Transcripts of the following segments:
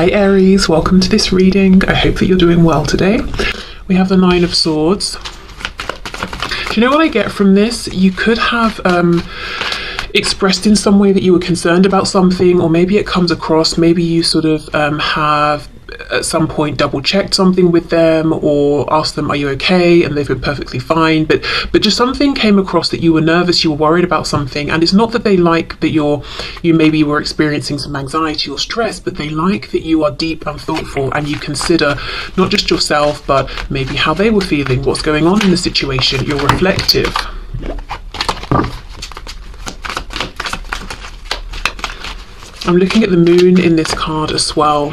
Hi Aries, welcome to this reading. I hope that you're doing well today. We have the Nine of Swords. Do you know what I get from this? You could have expressed in some way that you were concerned about something, or maybe it comes across, maybe you sort of have at some point double checked something with them or asked them, are you okay? And they've been perfectly fine, but just something came across that you were nervous, you were worried about something. And it's not that they like that you maybe were experiencing some anxiety or stress, but they like that you are deep and thoughtful and you consider not just yourself, but maybe how they were feeling, what's going on in the situation. You're reflective. I'm looking at the moon in this card as well.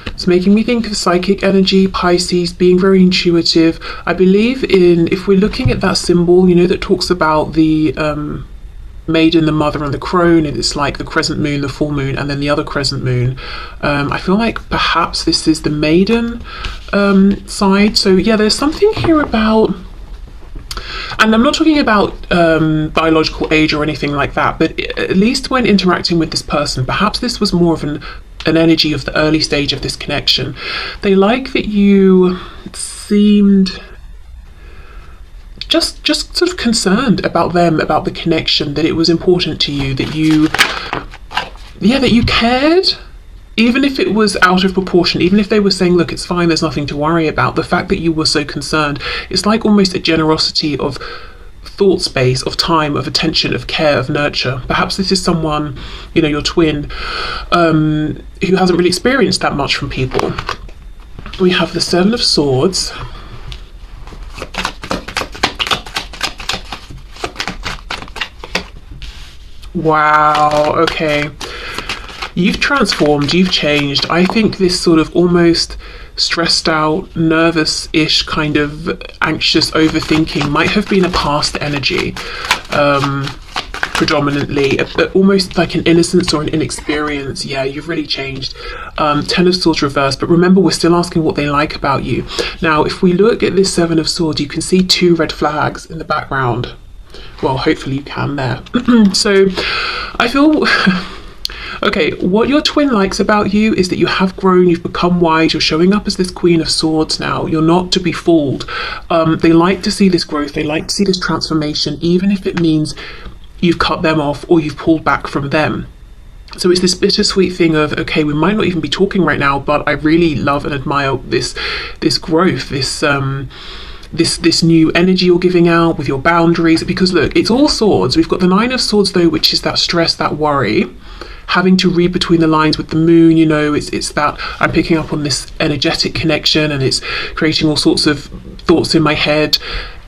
It's making me think of psychic energy, Pisces, being very intuitive. I believe if we're looking at that symbol, you know, that talks about the maiden, the mother, and the crone, and it's like the crescent moon, the full moon, and then the other crescent moon. I feel like perhaps this is the maiden side. So yeah, there's something here about, and I'm not talking about biological age or anything like that, but at least when interacting with this person, perhaps this was more of an energy of the early stage of this connection. They like that you seemed just sort of concerned about them, about the connection, that it was important to you, that you cared. Even if it was out of proportion, even if they were saying, look, it's fine, there's nothing to worry about, the fact that you were so concerned, it's like almost a generosity of thought space, of time, of attention, of care, of nurture. Perhaps this is someone, you know, your twin, who hasn't really experienced that much from people. We have the Seven of Swords. Wow, okay. You've transformed, you've changed. I think this sort of almost stressed out, nervous-ish kind of anxious overthinking might have been a past energy, predominantly, almost like an innocence or an inexperience. Yeah, you've really changed. Ten of Swords reversed, but remember, we're still asking what they like about you. Now, if we look at this Seven of Swords, you can see two red flags in the background. Well, hopefully you can there. So I feel... Okay, what your twin likes about you is that you have grown, you've become wise, you're showing up as this Queen of Swords now. You're not to be fooled. They like to see this growth, they like to see this transformation, even if it means you've cut them off or you've pulled back from them. So it's this bittersweet thing of, okay, we might not even be talking right now, but I really love and admire this growth, this new energy you're giving out with your boundaries. Because look, it's all swords. We've got the Nine of Swords though, which is that stress, that worry, having to read between the lines with the moon. You know, it's that I'm picking up on this energetic connection and it's creating all sorts of thoughts in my head,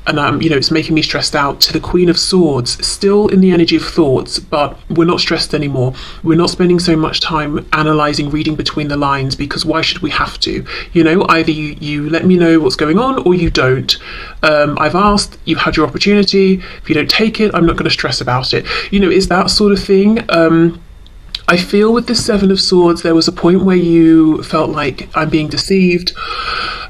and you know, it's making me stressed out. To the Queen of Swords, still in the energy of thoughts, but we're not stressed anymore. We're not spending so much time analysing, reading between the lines, because why should we have to? You know, either you let me know what's going on or you don't. I've asked, you've had your opportunity. If you don't take it, I'm not going to stress about it. You know, it's that sort of thing. I feel with the Seven of Swords, there was a point where you felt like, I'm being deceived.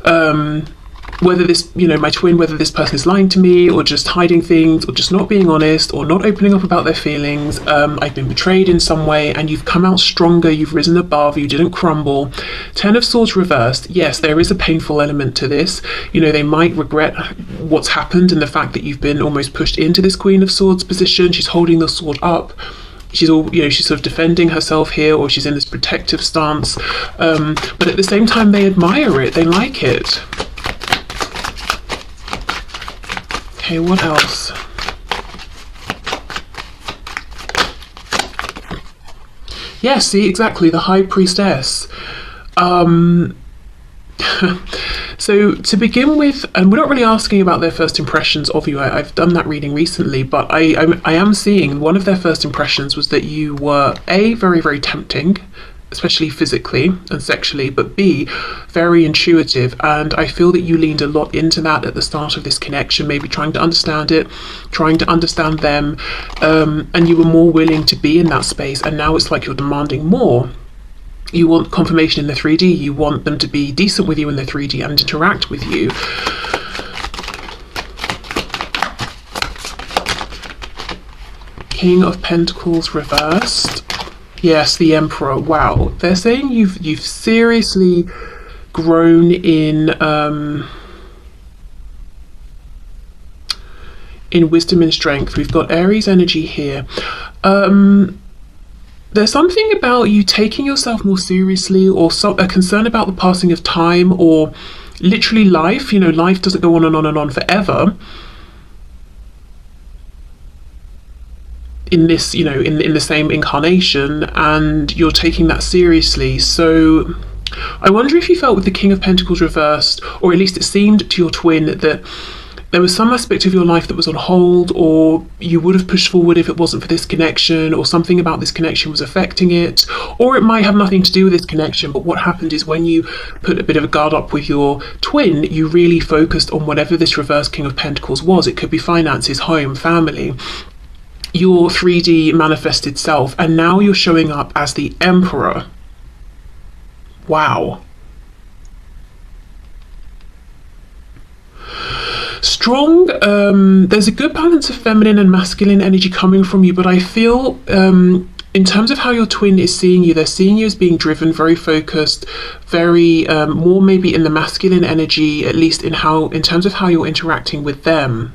Whether this, you know, my twin, whether this person is lying to me or just hiding things or just not being honest or not opening up about their feelings. I've been betrayed in some way, and you've come out stronger, you've risen above, you didn't crumble. Ten of Swords reversed. Yes, there is a painful element to this. You know, they might regret what's happened and the fact that you've been almost pushed into this Queen of Swords position. She's holding the sword up. She's all, you know, she's sort of defending herself here, or she's in this protective stance. But at the same time, they admire it, they like it. Okay, what else? Yeah, see, exactly, the High Priestess. So to begin with, and we're not really asking about their first impressions of you. I've done that reading recently, but I am seeing one of their first impressions was that you were A, very, very tempting, especially physically and sexually, but B, very intuitive. And I feel that you leaned a lot into that at the start of this connection, maybe trying to understand it, trying to understand them, and you were more willing to be in that space. And now it's like you're demanding more. You want confirmation in the 3D, you want them to be decent with you in the 3D and interact with you. King of Pentacles reversed. Yes, the Emperor. Wow. They're saying you've seriously grown in wisdom and strength. We've got Aries energy here. There's something about you taking yourself more seriously, or a concern about the passing of time, or literally life. You know, life doesn't go on and on and on forever. In this, you know, in the same incarnation, and you're taking that seriously. So I wonder if you felt with the King of Pentacles reversed, or at least it seemed to your twin, that there was some aspect of your life that was on hold, or you would have pushed forward if it wasn't for this connection, or something about this connection was affecting it, or it might have nothing to do with this connection, but what happened is when you put a bit of a guard up with your twin, you really focused on whatever this reverse King of Pentacles was. It could be finances, home, family, your 3D manifested self, and now you're showing up as the Emperor. Wow. Strong. There's a good balance of feminine and masculine energy coming from you, but I feel in terms of how your twin is seeing you, they're seeing you as being driven, very focused, very more maybe in the masculine energy, at least in terms of how you're interacting with them.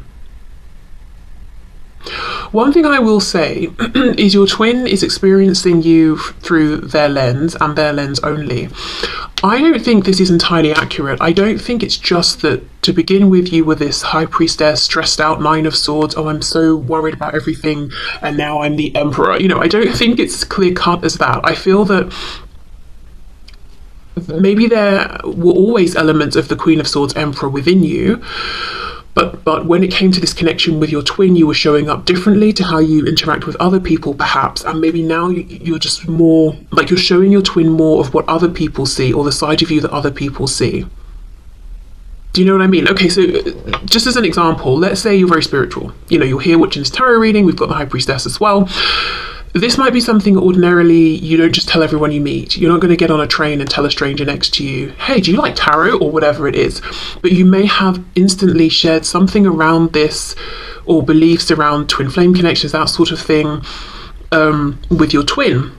One thing I will say is your twin is experiencing you through their lens, and their lens only. I don't think this is entirely accurate. I don't think it's just that to begin with you were this high priestess, stressed out, 9 of swords, oh, I'm so worried about everything, and now I'm the Emperor. You know, I don't think it's clear cut as that. I feel that maybe there were always elements of the Queen of Swords Emperor within you, but when it came to this connection with your twin, you were showing up differently to how you interact with other people, perhaps, and maybe now you're just more, like, you're showing your twin more of what other people see, or the side of you that other people see. Do you know what I mean? Okay, so just as an example, let's say you're very spiritual. You know, you're here watching this tarot reading, we've got the High Priestess as well. This might be something ordinarily you don't just tell everyone you meet. You're not going to get on a train and tell a stranger next to you, hey, do you like tarot, or whatever it is. But you may have instantly shared something around this, or beliefs around twin flame connections, that sort of thing, with your twin.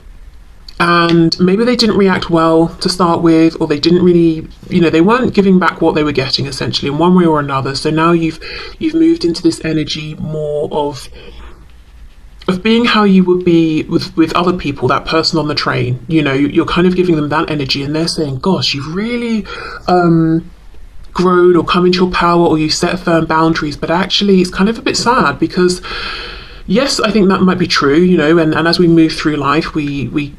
And maybe they didn't react well to start with, or they didn't really, you know, they weren't giving back what they were getting, essentially, in one way or another. So now you've moved into this energy more of being how you would be with other people, that person on the train. You know, you're kind of giving them that energy, and they're saying, gosh, you've really grown or come into your power, or you set firm boundaries. But actually it's kind of a bit sad, because yes, I think that might be true, you know, and as we move through life, we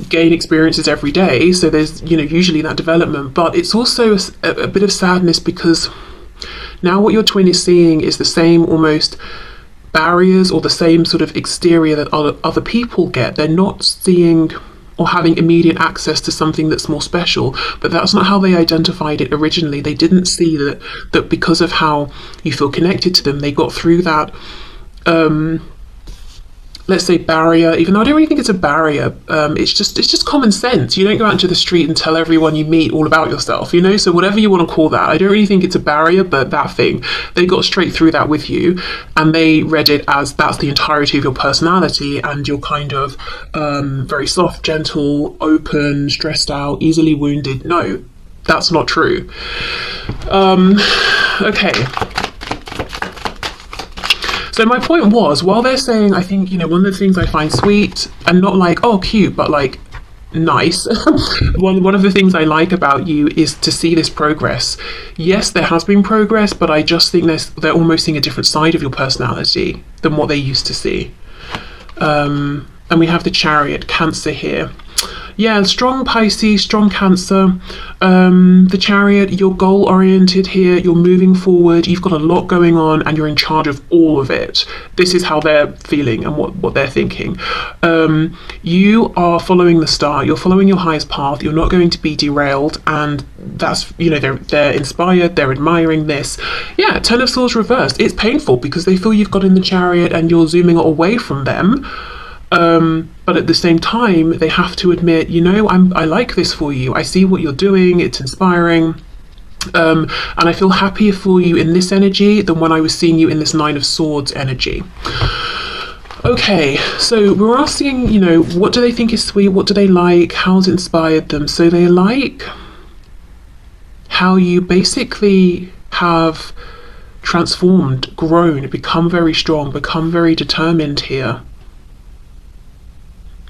gain experiences every day, so there's, you know, usually that development. But it's also a bit of sadness, because now what your twin is seeing is the same almost barriers, or the same sort of exterior that other people get. They're not seeing or having immediate access to something that's more special, but that's not how they identified it originally. They didn't see that because of how you feel connected to them, they got through that let's say barrier, even though I don't really think it's a barrier. It's just common sense. You don't go out into the street and tell everyone you meet all about yourself, you know, so whatever you want to call that. I don't really think it's a barrier, but that thing, they got straight through that with you, and they read it as that's the entirety of your personality, and you're kind of very soft, gentle, open, stressed out, easily wounded. No, that's not true. Okay. So my point was, while they're saying, I think, you know, one of the things I find sweet, and not like, oh, cute, but like nice, one of the things I like about you is to see this progress. Yes, there has been progress, but I just think they're almost seeing a different side of your personality than what they used to see. And we have the Chariot, Cancer here. Yeah, strong Pisces, strong Cancer. The Chariot, you're goal oriented here, you're moving forward, you've got a lot going on, and you're in charge of all of it. This is how they're feeling and what they're thinking. You are following the star, you're following your highest path, you're not going to be derailed, and that's, you know, they're inspired, they're admiring this. Yeah, Ten of Swords reversed. It's painful because they feel you've got in the Chariot and you're zooming away from them. But at the same time, they have to admit, you know, I like this for you. I see what you're doing. It's inspiring. And I feel happier for you in this energy than when I was seeing you in this Nine of Swords energy. Okay, so we're asking, what do they think is sweet? What do they like? How's it inspired them? So they like how you basically have transformed, grown, become very strong, become very determined here.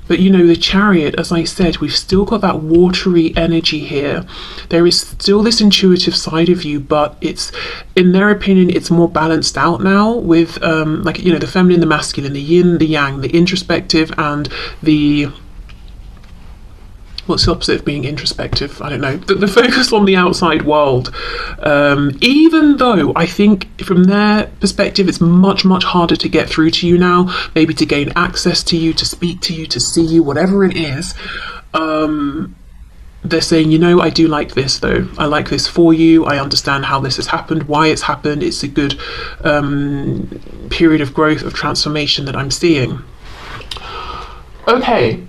But the Chariot, as I said, we've still got that watery energy here. There is still this intuitive side of you, but it's, in their opinion, it's more balanced out now with, the feminine, the masculine, the yin, the yang, the introspective, and the... What's the opposite of being introspective? I don't know. The focus on the outside world. Even though I think from their perspective, it's much, much harder to get through to you now, maybe to gain access to you, to speak to you, to see you, whatever it is. They're saying, I do like this though. I like this for you. I understand how this has happened, why it's happened. It's a good period of growth, of transformation that I'm seeing. Okay.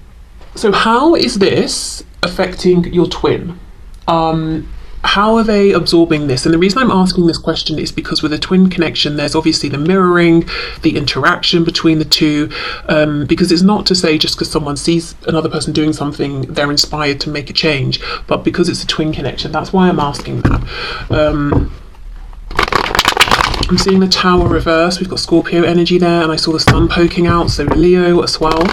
So how is this affecting your twin? How are they absorbing this? And the reason I'm asking this question is because with a twin connection, there's obviously the mirroring, the interaction between the two, because it's not to say just because someone sees another person doing something, they're inspired to make a change, but because it's a twin connection, that's why I'm asking that. I'm seeing the Tower reverse. We've got Scorpio energy there, and I saw the sun poking out, so Leo as well.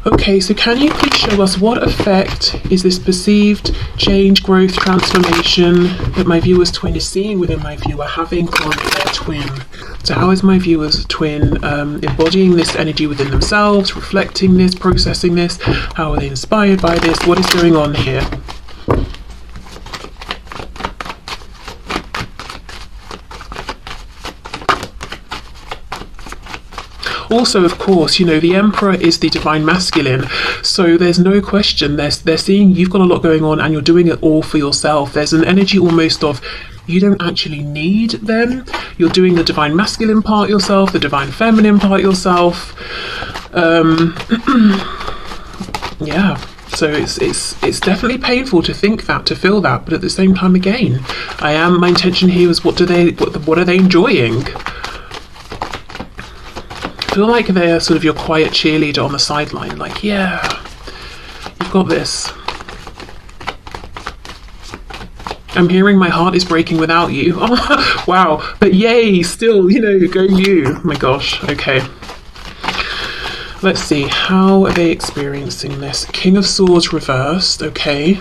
Okay, so can you please show us what effect is this perceived change, growth, transformation that my viewer's twin is seeing within my viewer having on their twin? So how is my viewer's twin embodying this energy within themselves, reflecting this, processing this? How are they inspired by this? What is going on here? Also, of course, the Emperor is the divine masculine, so there's no question they're seeing you've got a lot going on and you're doing it all for yourself. There's an energy almost of you don't actually need them. You're doing the divine masculine part yourself, the divine feminine part yourself. Yeah, so it's definitely painful to think that, to feel that, but at the same time, again, my intention here is what are they enjoying? I feel like they're sort of your quiet cheerleader on the sideline, like, yeah, you've got this. I'm hearing my heart is breaking without you. Oh, wow, but yay, still, go you. Oh my gosh, okay. Let's see, how are they experiencing this? King of Swords reversed, okay.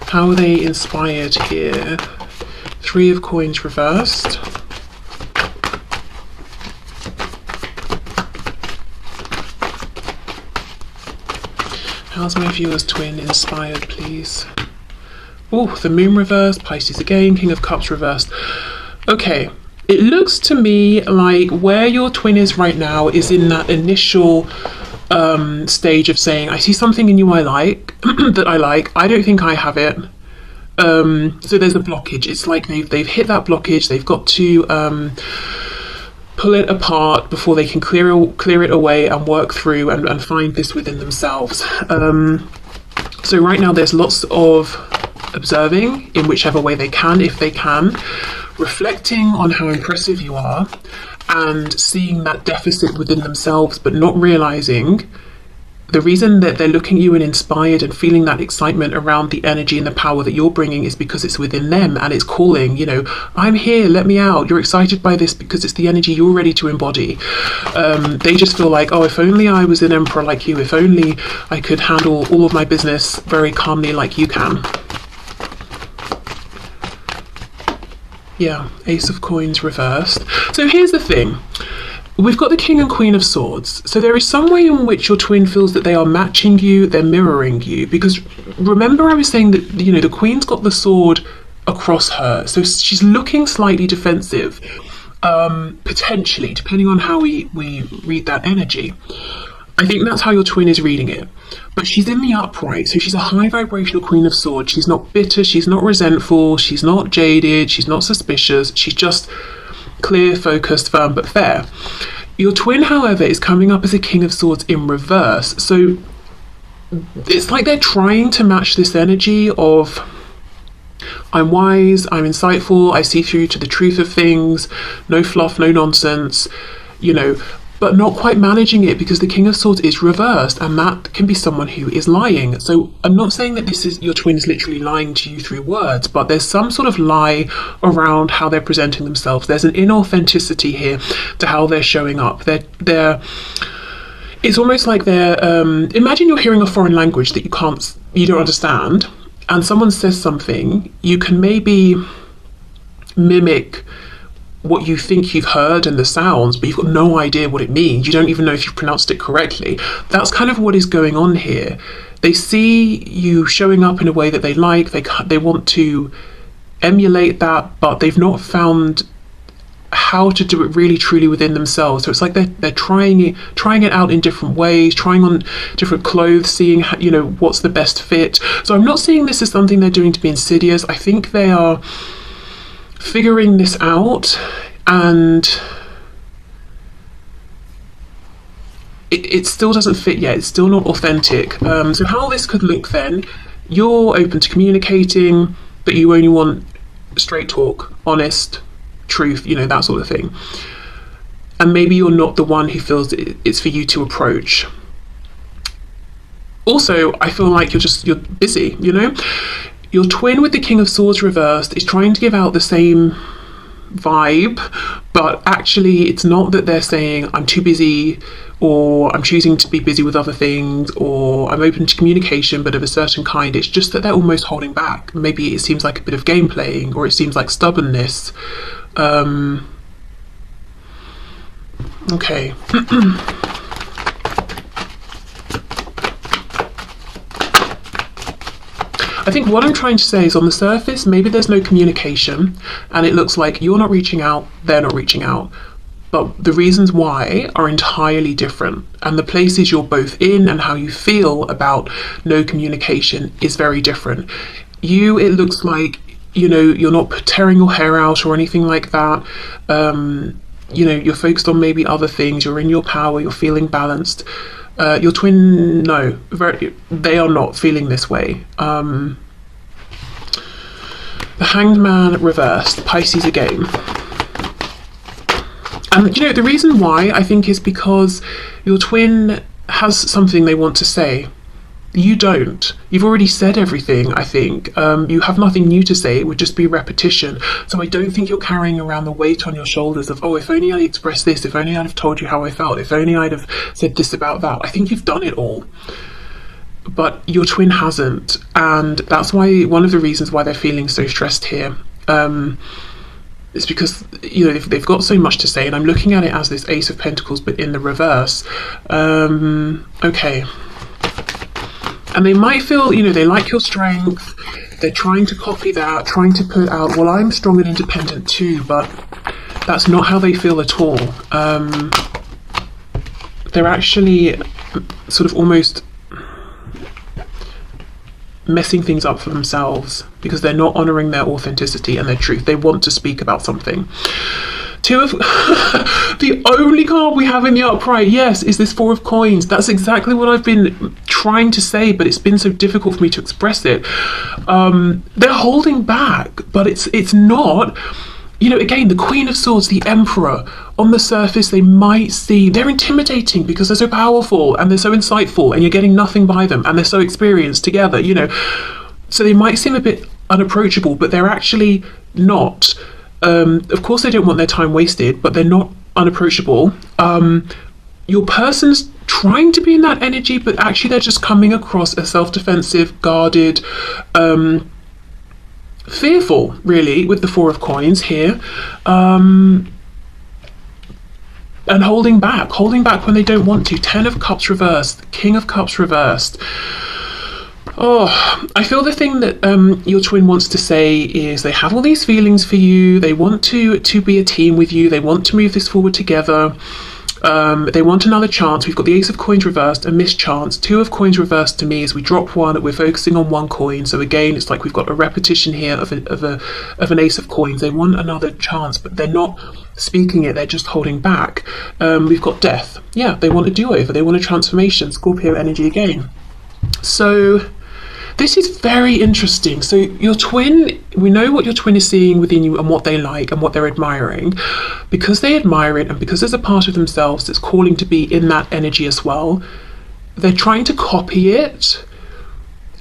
How are they inspired here? Three of Coins reversed. How's my viewer's twin inspired, please? Oh, the Moon reversed, Pisces again, King of Cups reversed. Okay, it looks to me like where your twin is right now is in that initial stage of saying, I see something in you I like, that I like, I don't think I have it. So there's a blockage. It's like they've hit that blockage, they've got to pull it apart before they can clear it away and work through and find this within themselves. So right now there's lots of observing in whichever way they can, if they can, reflecting on how impressive you are and seeing that deficit within themselves, but not realizing the reason that they're looking at you and inspired and feeling that excitement around the energy and the power that you're bringing is because it's within them and it's calling, I'm here, let me out. You're excited by this because it's the energy you're ready to embody. They just feel like, oh, if only I was an emperor like you, if only I could handle all of my business very calmly like you can. Yeah, Ace of Coins reversed. So here's the thing. We've got the King and Queen of Swords. So there is some way in which your twin feels that they are matching you, they're mirroring you. Because remember I was saying that, the Queen's got the sword across her. So she's looking slightly defensive, potentially, depending on how we read that energy. I think that's how your twin is reading it. But she's in the upright, so she's a high vibrational Queen of Swords. She's not bitter, she's not resentful, she's not jaded, she's not suspicious. She's just clear, focused, firm, but fair. Your twin, however, is coming up as a King of Swords in reverse. So it's like they're trying to match this energy of, I'm wise, I'm insightful, I see through to the truth of things, no fluff, no nonsense, you know, but not quite managing it because the King of Swords is reversed, and that can be someone who is lying. So I'm not saying that this is your twin is literally lying to you through words, but there's some sort of lie around how they're presenting themselves. There's an inauthenticity here to how they're showing up. They're it's almost like they're imagine you're hearing a foreign language that you don't understand, and someone says something, you can maybe mimic what you think you've heard and the sounds, but you've got no idea what it means. You don't even know if you've pronounced it correctly. That's kind of what is going on here. They see you showing up in a way that they like, they want to emulate that, but they've not found how to do it really truly within themselves. So it's like they're trying it out in different ways, trying on different clothes, seeing how, you know, what's the best fit. So I'm not seeing this as something they're doing to be insidious. I think they are figuring this out, and it still doesn't fit yet. It's still not authentic. So how this could look then, you're open to communicating, but you only want straight talk, honest, truth, you know, that sort of thing. And maybe you're not the one who feels it's for you to approach. Also, I feel like you're busy, you know? Your twin with the King of Swords reversed is trying to give out the same vibe, but actually it's not that they're saying I'm too busy, or I'm choosing to be busy with other things, or I'm open to communication but of a certain kind. It's just that they're almost holding back. Maybe it seems like a bit of game playing, or it seems like stubbornness. Okay. I think what I'm trying to say is, on the surface, maybe there's no communication and it looks like you're not reaching out, they're not reaching out. But the reasons why are entirely different. And the places you're both in and how you feel about no communication is very different. It looks like, you know, you're not tearing your hair out or anything like that. You know, you're focused on maybe other things, you're in your power, you're feeling balanced. Your twin, no, they are not feeling this way. The Hanged Man reversed, Pisces again. And you know, the reason why I think is because your twin has something they want to say. You don't. You've already said everything, I think. You have nothing new to say. It would just be repetition. So I don't think you're carrying around the weight on your shoulders of, oh, if only I expressed this, if only I'd have told you how I felt, if only I'd have said this about that. I think you've done it all. But your twin hasn't. And that's why, one of the reasons why they're feeling so stressed here. It's because, you know, they've got so much to say, and I'm looking at it as this Ace of Pentacles, but in the reverse. Okay. And they might feel, you know, they like your strength, they're trying to copy that, trying to put out, well, I'm strong and independent too, but that's not how they feel at all. They're actually sort of almost messing things up for themselves because they're not honouring their authenticity and their truth. They want to speak about something. The only card we have in the upright, yes, is this Four of Coins. That's exactly what I've been trying to say, but it's been so difficult for me to express it. They're holding back, but it's not. You know, again, the Queen of Swords, the Emperor, on the surface, they might seem, they're intimidating because they're so powerful and they're so insightful and you're getting nothing by them and they're so experienced together, you know. So they might seem a bit unapproachable, but they're actually not. Of course, they don't want their time wasted, but they're not unapproachable. Your person's trying to be in that energy, but actually they're just coming across as self-defensive, guarded, fearful, really, with the Four of Coins here, and holding back when they don't want to. 10 of Cups reversed, King of Cups reversed. Oh, I feel the thing that your twin wants to say is they have all these feelings for you, they want to be a team with you, they want to move this forward together. They want another chance. We've got the Ace of Coins reversed, a missed chance. 2 of Coins reversed to me as we drop one, we're focusing on one coin. So again, it's like we've got a repetition here of an Ace of Coins. They want another chance, but they're not speaking it, they're just holding back. We've got Death. Yeah, they want a do-over, they want a transformation. Scorpio energy again. So this is very interesting. So your twin, we know what your twin is seeing within you and what they like and what they're admiring. Because they admire it and because there's a part of themselves that's calling to be in that energy as well, they're trying to copy it.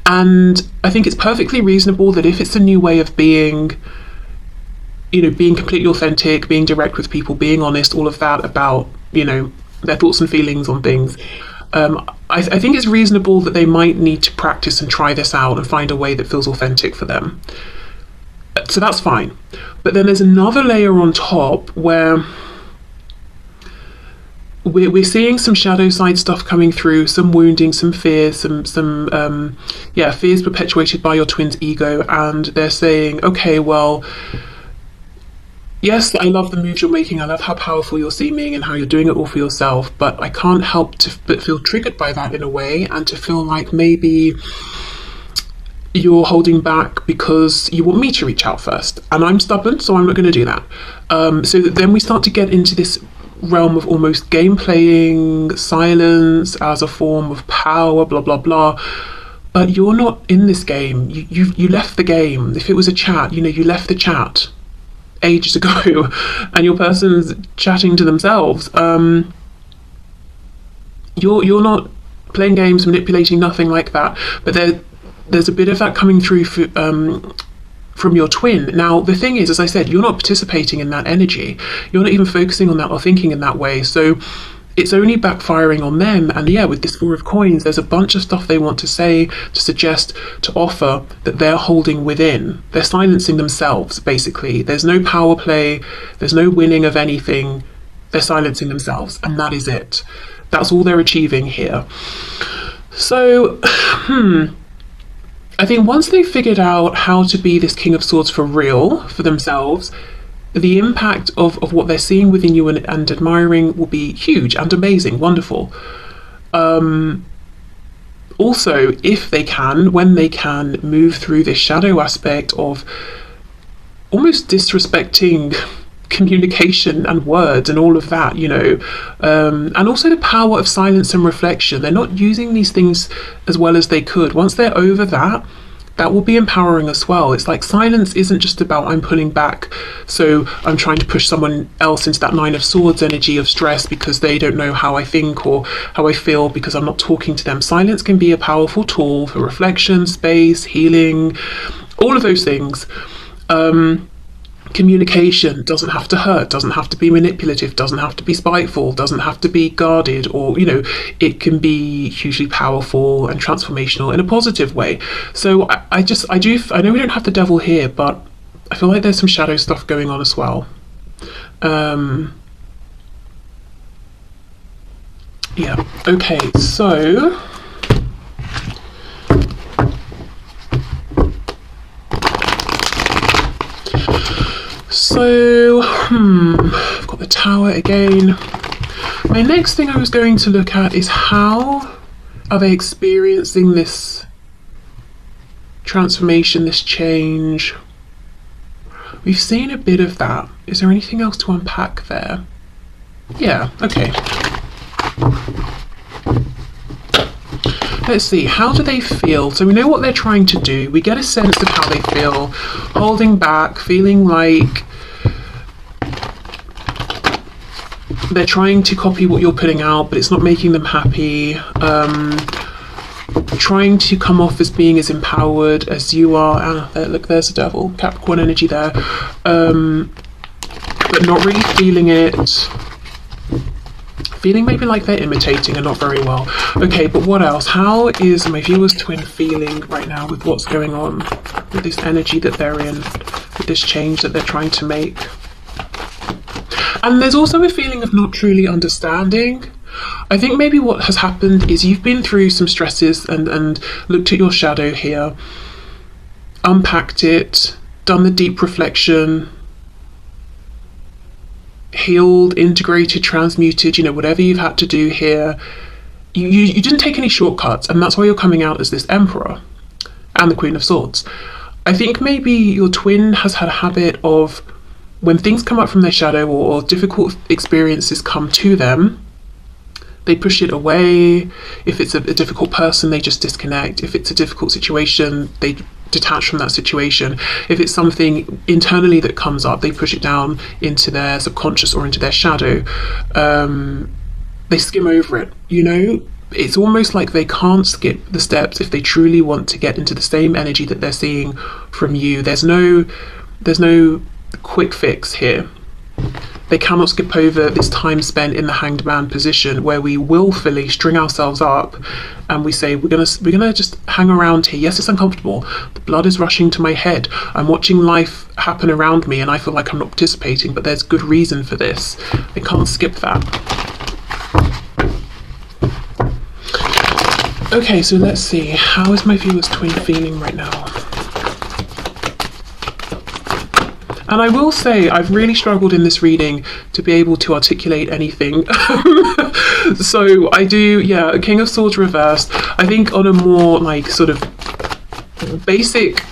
And I think it's perfectly reasonable that if it's a new way of being, you know, being completely authentic, being direct with people, being honest, all of that about, you know, their thoughts and feelings on things, I think it's reasonable that they might need to practice and try this out and find a way that feels authentic for them. So that's fine. But then there's another layer on top where we're seeing some shadow side stuff coming through, some wounding, some fear, some fears perpetuated by your twin's ego, and they're saying, okay, well, yes, I love the moves you're making, I love how powerful you're seeming and how you're doing it all for yourself, but I can't help but feel triggered by that in a way, and to feel like maybe you're holding back because you want me to reach out first, and I'm stubborn, so I'm not going to do that. So then we start to get into this realm of almost game playing, silence as a form of power, blah blah blah. But you're not in this game. You left the game. If it was a chat, you know, you left the chat ages ago, and your person's chatting to themselves. You're not playing games, manipulating, nothing like that. But there's a bit of that coming through from your twin. Now, the thing is, as I said, you're not participating in that energy. You're not even focusing on that or thinking in that way. So it's only backfiring on them. And yeah, with this Four of Coins, there's a bunch of stuff they want to say, to suggest, to offer that they're holding within. They're silencing themselves, basically. There's no power play. There's no winning of anything. They're silencing themselves, and that is it. That's all they're achieving here. So, I think once they've figured out how to be this King of Swords for real, for themselves, the impact of what they're seeing within you and admiring will be huge and amazing, wonderful. Also, if they can, when they can, move through this shadow aspect of almost disrespecting communication and words and all of that, you know, and also the power of silence and reflection. They're not using these things as well as they could. Once they're over that, that will be empowering as well. It's like silence isn't just about I'm pulling back, so I'm trying to push someone else into that Nine of Swords energy of stress because they don't know how I think or how I feel because I'm not talking to them. Silence can be a powerful tool for reflection, space, healing, all of those things. Communication doesn't have to hurt, doesn't have to be manipulative, doesn't have to be spiteful, doesn't have to be guarded, or, you know, it can be hugely powerful and transformational in a positive way. So I know we don't have the devil here, but I feel like there's some shadow stuff going on as well. Yeah, okay, so I've got the Tower again. My next thing I was going to look at is how are they experiencing this transformation, this change. We've seen a bit of that. Is there anything else to unpack there? Yeah, okay. Let's see, how do they feel? So we know what they're trying to do. We get a sense of how they feel, holding back, feeling like they're trying to copy what you're putting out, but it's not making them happy. Trying to come off as being as empowered as you are. Look, there's the devil, Capricorn energy there. But not really feeling it. Feeling maybe like they're imitating and not very well. Okay, but what else? How is my viewer's twin feeling right now with what's going on, with this energy that they're in, with this change that they're trying to make? And there's also a feeling of not truly understanding. I think maybe what has happened is you've been through some stresses and looked at your shadow here, unpacked it, done the deep reflection, healed, integrated, transmuted, you know, whatever you've had to do here. You didn't take any shortcuts, and that's why you're coming out as this Emperor and the Queen of Swords. I think maybe your twin has had a habit of, when things come up from their shadow or difficult experiences come to them, they push it away. If it's a difficult person, they just disconnect. If it's a difficult situation, they detach from that situation. If it's something internally that comes up, they push it down into their subconscious or into their shadow. They skim over it, you know. It's almost like they can't skip the steps if they truly want to get into the same energy that they're seeing from you. There's no quick fix here. They cannot skip over this time spent in the hanged man position, where we willfully string ourselves up and we say, we're gonna just hang around here. Yes, it's uncomfortable. The blood is rushing to my head. I'm watching life happen around me and I feel like I'm not participating, but there's good reason for this. They can't skip that. Okay, so let's see. How is my viewer's twin feeling right now? And I will say, I've really struggled in this reading to be able to articulate anything. So I do, yeah, King of Swords reversed. I think on a more like sort of basic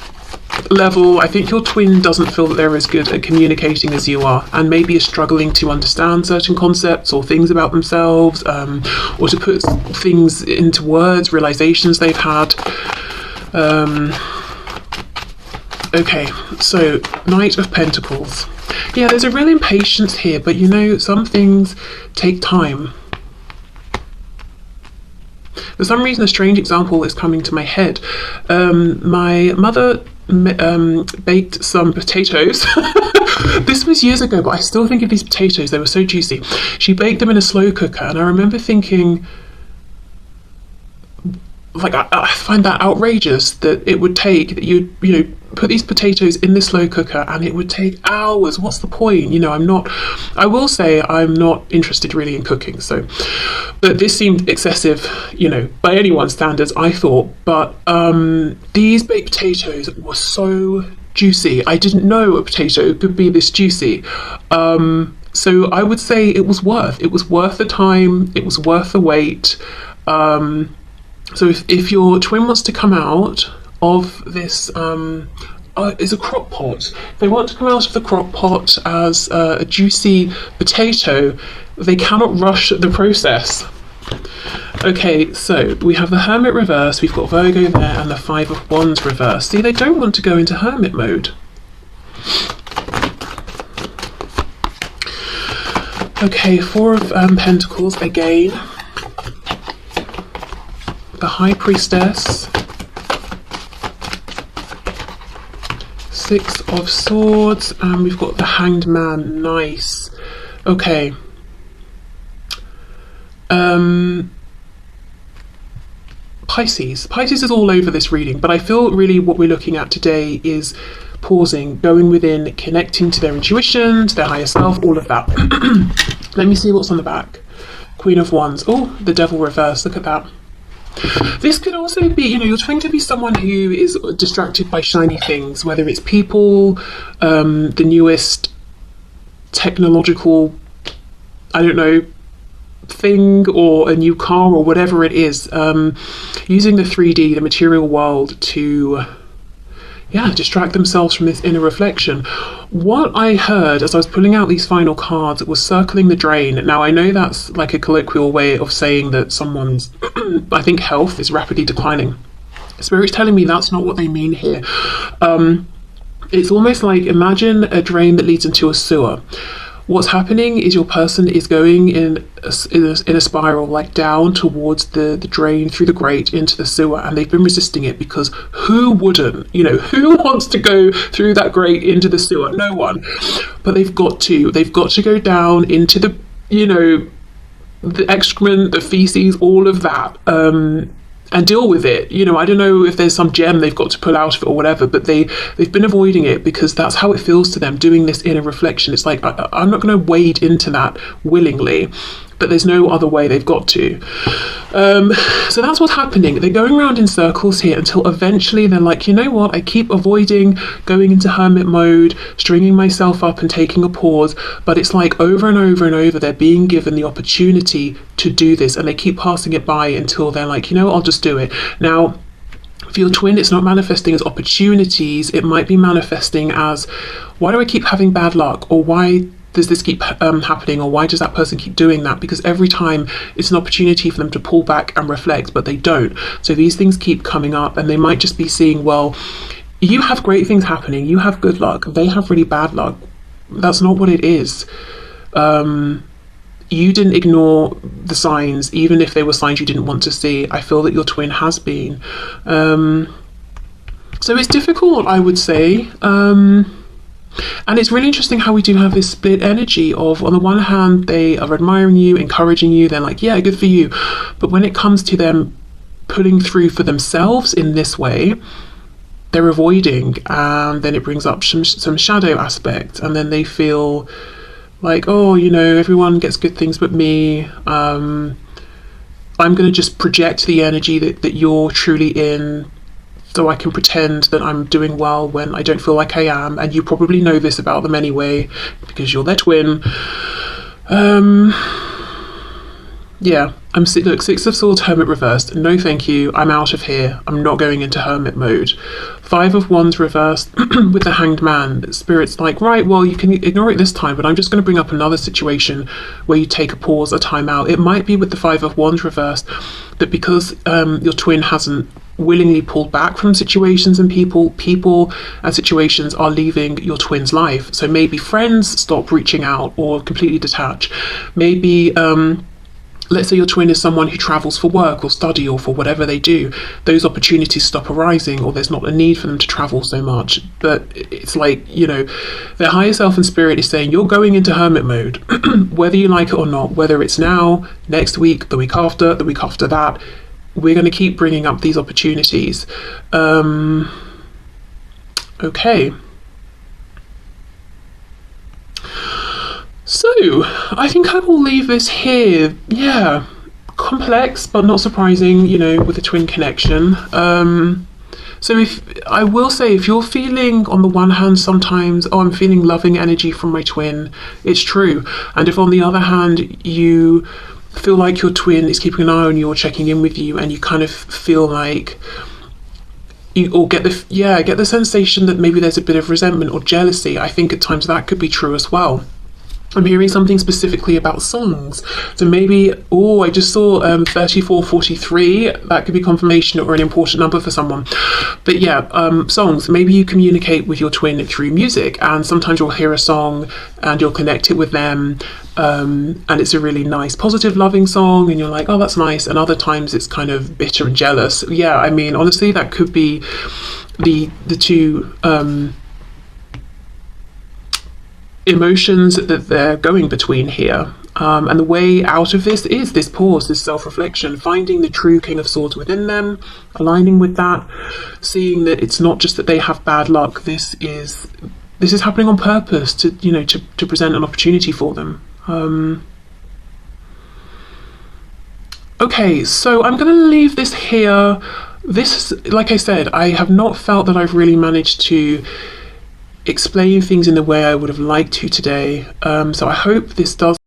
level, I think your twin doesn't feel that they're as good at communicating as you are, and maybe is struggling to understand certain concepts or things about themselves, or to put things into words, realizations they've had. Okay, so Knight of Pentacles. Yeah, there's a real impatience here, but you know, some things take time. For some reason, a strange example is coming to my head. My mother baked some potatoes. This was years ago, but I still think of these potatoes. They were so juicy. She baked them in a slow cooker, and I remember thinking, like, I find that outrageous that it would take, that you know, put these potatoes in the slow cooker and it would take hours. What's the point? You know, I will say I'm not interested really in cooking, so, but this seemed excessive, you know, by anyone's standards, I thought. But these baked potatoes were so juicy. I didn't know a potato could be this juicy. So I would say it was worth the time, it was worth the wait. So if your twin wants to come out of this, is a crock pot. If they want to come out of the crock pot as a juicy potato, they cannot rush the process. Okay, so we have the Hermit reverse, we've got Virgo there, and the Five of Wands reverse. See, they don't want to go into Hermit mode. Okay, Four of Pentacles again. The High Priestess. Six of Swords, and we've got the Hanged Man. Nice. Okay. Pisces. Pisces is all over this reading, but I feel really what we're looking at today is pausing, going within, connecting to their intuition, to their higher self, all of that. Let me see what's on the back. Queen of Wands. Oh, the Devil reverse. Look at that. This could also be, you know, you're trying to be someone who is distracted by shiny things, whether it's people, the newest technological, I don't know, thing, or a new car, or whatever it is, using the 3D, the material world, to distract themselves from this inner reflection. What I heard as I was pulling out these final cards was circling the drain. Now, I know that's like a colloquial way of saying that someone's, I think, health is rapidly declining. Spirit's telling me that's not what they mean here. It's almost like, imagine a drain that leads into a sewer. What's happening is your person is going in a spiral, like down towards the drain, through the grate into the sewer, and they've been resisting it because who wouldn't? You know, who wants to go through that grate into the sewer? No one. But they've got to go down into the, you know, the excrement, the feces, all of that, and deal with it. You know, I don't know if there's some gem they've got to pull out of it or whatever, but they've been avoiding it because that's how it feels to them, doing this inner reflection. It's like, I'm not going to wade into that willingly, but there's no other way, they've got to. So that's what's happening. They're going around in circles here until eventually they're like, you know what, I keep avoiding going into hermit mode, stringing myself up and taking a pause, but it's like over and over and over they're being given the opportunity to do this, and they keep passing it by until they're like, you know, I'll just do it. Now, for your twin, it's not manifesting as opportunities, it might be manifesting as, why do I keep having bad luck, or why does this keep happening, or why does that person keep doing that? Because every time it's an opportunity for them to pull back and reflect, but they don't. So these things keep coming up, and they might just be seeing, well, you have great things happening, you have good luck, they have really bad luck. That's not what it is. You didn't ignore the signs, even if they were signs you didn't want to see. I feel that your twin has been. So it's difficult, I would say. And it's really interesting how we do have this split energy of, on the one hand, they are admiring you, encouraging you, they're like, yeah, good for you. But when it comes to them pulling through for themselves in this way, they're avoiding, and then it brings up some shadow aspect, and then they feel like, oh, you know, everyone gets good things but me. I'm going to just project the energy that you're truly in, so I can pretend that I'm doing well when I don't feel like I am. And you probably know this about them anyway, because you're their twin. Yeah, look, Six of Swords, Hermit reversed. No thank you, I'm out of here. I'm not going into Hermit mode. Five of Wands reversed with the Hanged Man. Spirit's like, right, well, you can ignore it this time, but I'm just going to bring up another situation where you take a pause, a time out. It might be with the Five of Wands reversed that because your twin hasn't willingly pulled back from situations and people and situations are leaving your twin's life. So maybe friends stop reaching out or completely detach. Maybe let's say your twin is someone who travels for work or study or for whatever they do. Those opportunities stop arising, or there's not a need for them to travel so much. But it's like, you know, their higher self and spirit is saying, you're going into Hermit mode, whether you like it or not, whether it's now, next week, the week after that. We're going to keep bringing up these opportunities. Okay. So, I think I will leave this here. Yeah, complex, but not surprising, you know, with a twin connection. So I will say, if you're feeling, on the one hand, sometimes, oh, I'm feeling loving energy from my twin, it's true. And if on the other hand, you feel like your twin is keeping an eye on you or checking in with you, and you kind of feel like get the sensation that maybe there's a bit of resentment or jealousy, I think at times that could be true as well. I'm hearing something specifically about songs. So maybe, I just saw 3443. That could be confirmation or an important number for someone. But yeah, songs. Maybe you communicate with your twin through music, and sometimes you'll hear a song and you'll connect it with them. And it's a really nice, positive, loving song, and you're like, oh, that's nice. And other times it's kind of bitter and jealous. Yeah, I mean, honestly, that could be the two emotions that they're going between here. And the way out of this is this pause, this self-reflection, finding the true King of Swords within them, aligning with that, seeing that it's not just that they have bad luck. This is happening on purpose to present an opportunity for them. Okay, so I'm going to leave this here. This, like I said, I have not felt that I've really managed to explain things in the way I would have liked to today. So I hope this does